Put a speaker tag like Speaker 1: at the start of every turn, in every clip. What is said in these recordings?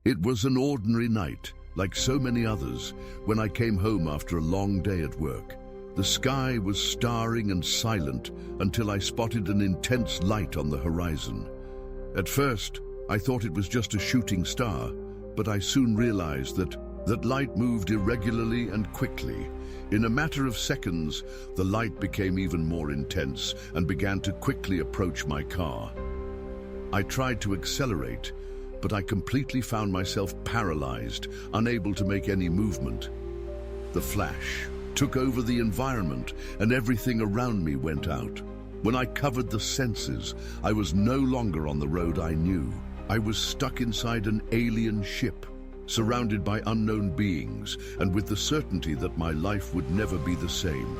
Speaker 1: It was an ordinary night, like so many others, when I came home after a long day at work. The sky was starring and silent until I spotted an intense light on the horizon. At first, I thought it was just a shooting star, but I soon realized that light moved irregularly and quickly. In a matter of seconds, the light became even more intense and began to quickly approach my car. I tried to accelerate, but I completely found myself paralyzed, unable to make any movement. The flash took over the environment, and everything around me went out. When I covered the senses, I was no longer on the road I knew. I was stuck inside an alien ship, surrounded by unknown beings, and with the certainty that my life would never be the same.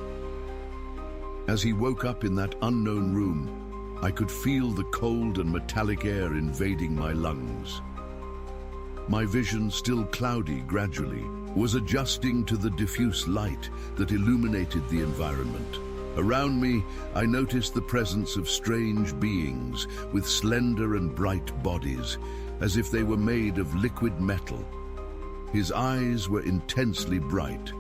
Speaker 1: As he woke up in that unknown room, I could feel the cold and metallic air invading my lungs. My vision, still cloudy gradually, was adjusting to the diffuse light that illuminated the environment. Around me, I noticed the presence of strange beings with slender and bright bodies, as if they were made of liquid metal. His eyes were intensely bright,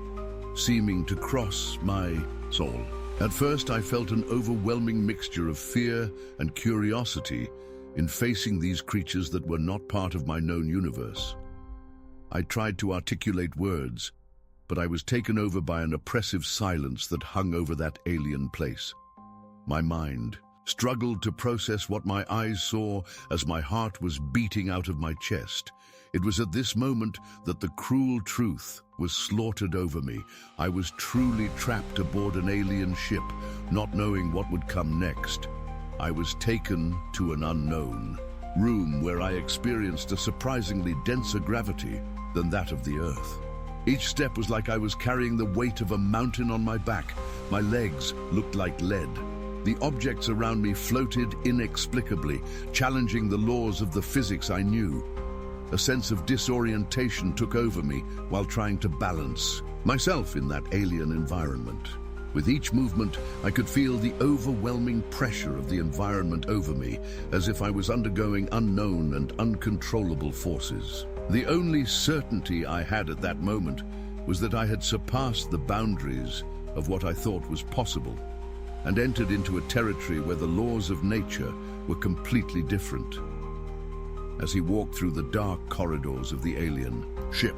Speaker 1: seeming to cross my soul. At first, I felt an overwhelming mixture of fear and curiosity in facing these creatures that were not part of my known universe. I tried to articulate words, but I was taken over by an oppressive silence that hung over that alien place. My mind struggled to process what my eyes saw as my heart was beating out of my chest. It was at this moment that the cruel truth was slaughtered over me. I was truly trapped aboard an alien ship, not knowing what would come next. I was taken to an unknown room where I experienced a surprisingly denser gravity than that of the Earth. Each step was like I was carrying the weight of a mountain on my back. My legs looked like lead. The objects around me floated inexplicably, challenging the laws of the physics I knew. A sense of disorientation took over me while trying to balance myself in that alien environment. With each movement, I could feel the overwhelming pressure of the environment over me, as if I was undergoing unknown and uncontrollable forces. The only certainty I had at that moment was that I had surpassed the boundaries of what I thought was possible and entered into a territory where the laws of nature were completely different. As he walked through the dark corridors of the alien ship,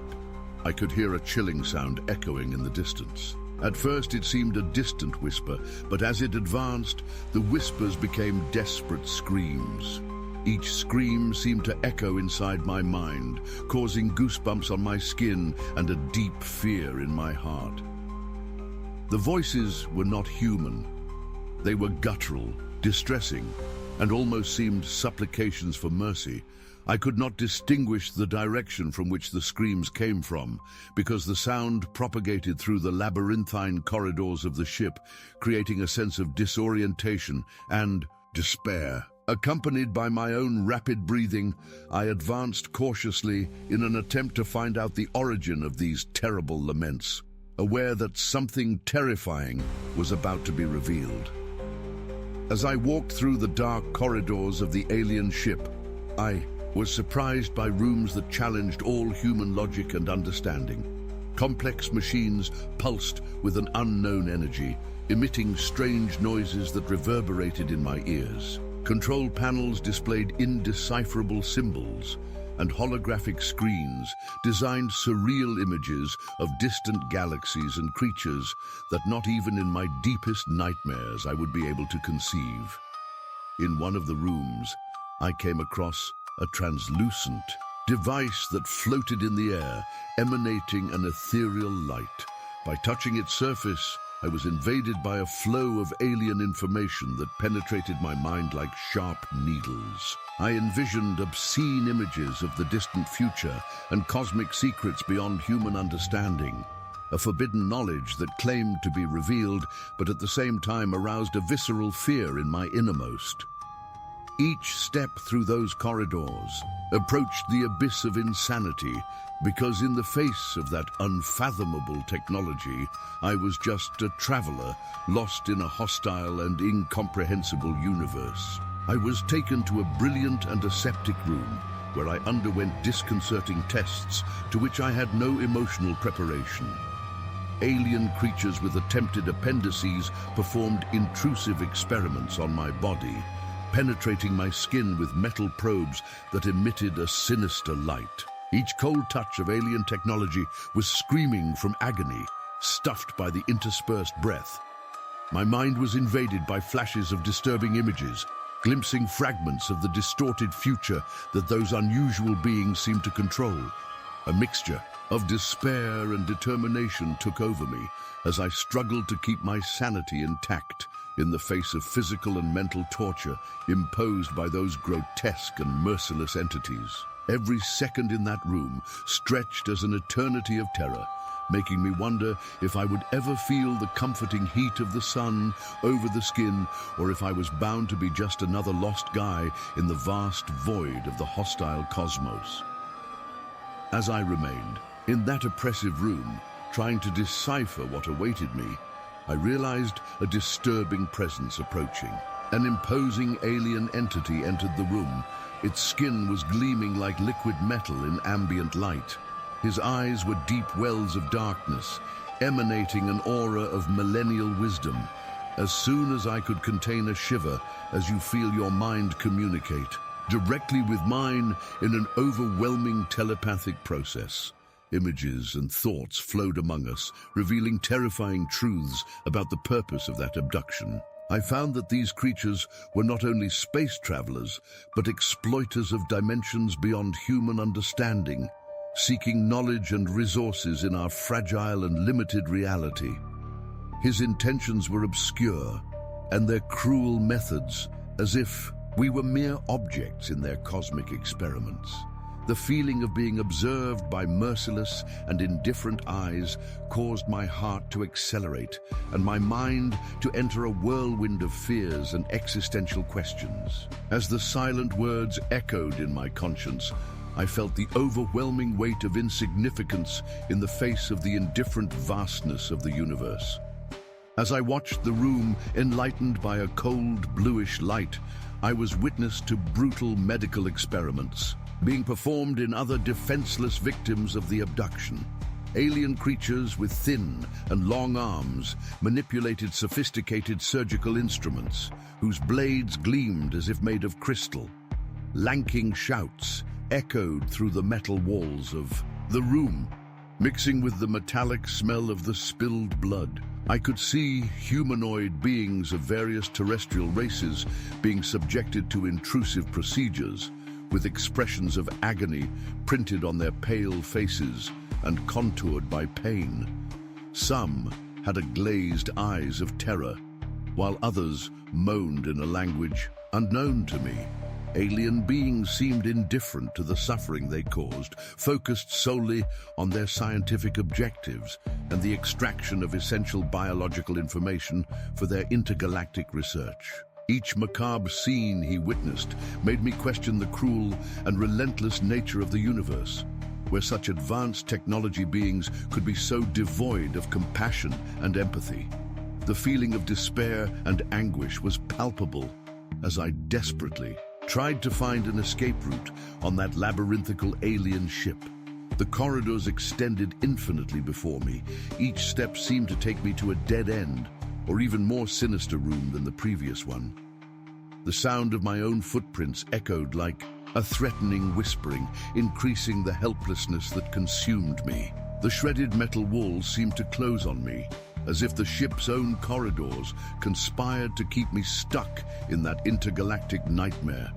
Speaker 1: I could hear a chilling sound echoing in the distance. At first it seemed a distant whisper, but as it advanced, the whispers became desperate screams. Each scream seemed to echo inside my mind, causing goosebumps on my skin and a deep fear in my heart. The voices were not human. They were guttural, distressing, and almost seemed supplications for mercy. I could not distinguish the direction from which the screams came from, because the sound propagated through the labyrinthine corridors of the ship, creating a sense of disorientation and despair. Accompanied by my own rapid breathing, I advanced cautiously in an attempt to find out the origin of these terrible laments, aware that something terrifying was about to be revealed. As I walked through the dark corridors of the alien ship, I was surprised by rooms that challenged all human logic and understanding. Complex machines pulsed with an unknown energy, emitting strange noises that reverberated in my ears. Control panels displayed indecipherable symbols, and holographic screens designed surreal images of distant galaxies and creatures that not even in my deepest nightmares I would be able to conceive. In one of the rooms, I came across a translucent device that floated in the air, emanating an ethereal light. By touching its surface, I was invaded by a flow of alien information that penetrated my mind like sharp needles. I envisioned obscene images of the distant future and cosmic secrets beyond human understanding, a forbidden knowledge that claimed to be revealed, but at the same time aroused a visceral fear in my innermost. Each step through those corridors approached the abyss of insanity, because in the face of that unfathomable technology, I was just a traveler lost in a hostile and incomprehensible universe. I was taken to a brilliant and aseptic room, where I underwent disconcerting tests to which I had no emotional preparation. Alien creatures with attempted appendices performed intrusive experiments on my body, penetrating my skin with metal probes that emitted a sinister light. Each cold touch of alien technology was screaming from agony, stuffed by the interspersed breath. My mind was invaded by flashes of disturbing images, glimpsing fragments of the distorted future that those unusual beings seemed to control. A mixture of despair and determination took over me as I struggled to keep my sanity intact in the face of physical and mental torture imposed by those grotesque and merciless entities. Every second in that room stretched as an eternity of terror, making me wonder if I would ever feel the comforting heat of the sun over the skin, or if I was bound to be just another lost guy in the vast void of the hostile cosmos. As I remained in that oppressive room, trying to decipher what awaited me, I realized a disturbing presence approaching. An imposing alien entity entered the room. Its skin was gleaming like liquid metal in ambient light. His eyes were deep wells of darkness, emanating an aura of millennial wisdom. As soon as I could contain a shiver as you feel your mind communicate directly with mine in an overwhelming telepathic process. Images and thoughts flowed among us, revealing terrifying truths about the purpose of that abduction. I found that these creatures were not only space travelers, but exploiters of dimensions beyond human understanding, seeking knowledge and resources in our fragile and limited reality. His intentions were obscure, and their cruel methods as if we were mere objects in their cosmic experiments. The feeling of being observed by merciless and indifferent eyes caused my heart to accelerate and my mind to enter a whirlwind of fears and existential questions. As the silent words echoed in my conscience, I felt the overwhelming weight of insignificance in the face of the indifferent vastness of the universe. As I watched the room enlightened by a cold, bluish light, I was witness to brutal medical experiments being performed in other defenseless victims of the abduction. Alien creatures with thin and long arms manipulated sophisticated surgical instruments whose blades gleamed as if made of crystal. Lanking shouts echoed through the metal walls of the room, mixing with the metallic smell of the spilled blood. I could see humanoid beings of various terrestrial races being subjected to intrusive procedures, with expressions of agony printed on their pale faces and contoured by pain. Some had glazed eyes of terror, while others moaned in a language unknown to me. Alien beings seemed indifferent to the suffering they caused, focused solely on their scientific objectives and the extraction of essential biological information for their intergalactic research. Each macabre scene he witnessed made me question the cruel and relentless nature of the universe, where such advanced technology beings could be so devoid of compassion and empathy. The feeling of despair and anguish was palpable as I desperately tried to find an escape route on that labyrinthical alien ship. The corridors extended infinitely before me. Each step seemed to take me to a dead end, or even more sinister room than the previous one. The sound of my own footprints echoed like a threatening whispering, increasing the helplessness that consumed me. The shredded metal walls seemed to close on me, as if the ship's own corridors conspired to keep me stuck in that intergalactic nightmare.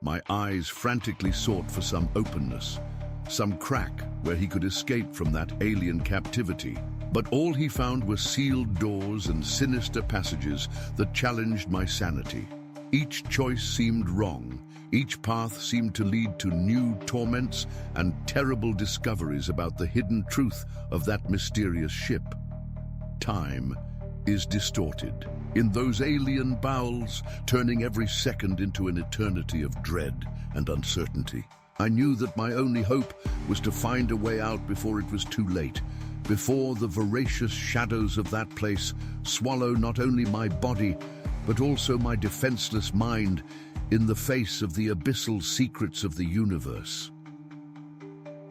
Speaker 1: My eyes frantically sought for some openness, some crack where he could escape from that alien captivity. But all he found were sealed doors and sinister passages that challenged my sanity. Each choice seemed wrong. Each path seemed to lead to new torments and terrible discoveries about the hidden truth of that mysterious ship. Time is distorted in those alien bowels, turning every second into an eternity of dread and uncertainty. I knew that my only hope was to find a way out before it was too late, before the voracious shadows of that place swallow not only my body, but also my defenseless mind in the face of the abyssal secrets of the universe.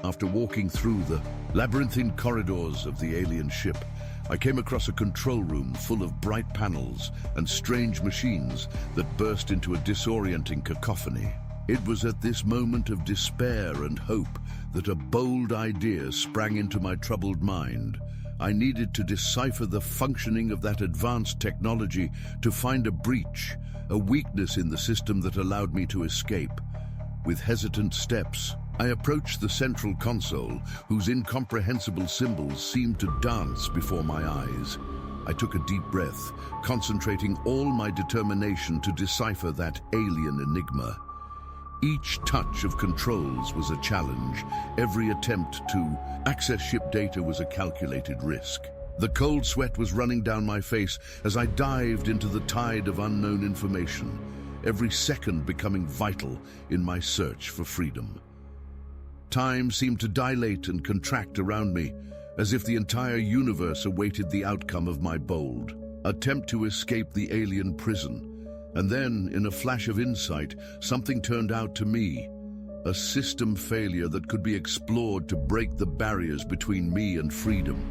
Speaker 1: After walking through the labyrinthine corridors of the alien ship, I came across a control room full of bright panels and strange machines that burst into a disorienting cacophony. It was at this moment of despair and hope that a bold idea sprang into my troubled mind. I needed to decipher the functioning of that advanced technology to find a breach, a weakness in the system that allowed me to escape. With hesitant steps, I approached the central console, whose incomprehensible symbols seemed to dance before my eyes. I took a deep breath, concentrating all my determination to decipher that alien enigma. Each touch of controls was a challenge. Every attempt to access ship data was a calculated risk. The cold sweat was running down my face as I dived into the tide of unknown information, every second becoming vital in my search for freedom. Time seemed to dilate and contract around me, as if the entire universe awaited the outcome of my bold attempt to escape the alien prison. And then, in a flash of insight, something turned out to me, a system failure that could be explored to break the barriers between me and freedom.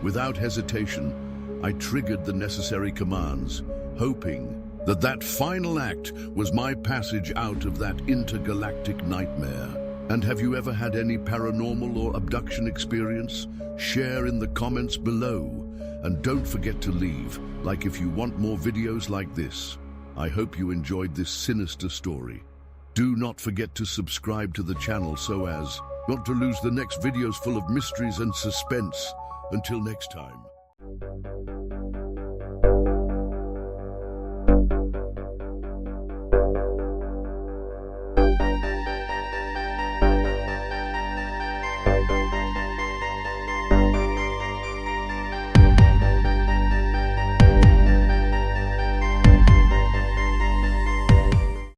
Speaker 1: Without hesitation, I triggered the necessary commands, hoping that that final act was my passage out of that intergalactic nightmare. And have you ever had any paranormal or abduction experience? Share in the comments below. And don't forget to leave a like if you want more videos like this. I hope you enjoyed this sinister story. Do not forget to subscribe to the channel so as not to lose the next videos full of mysteries and suspense. Until next time.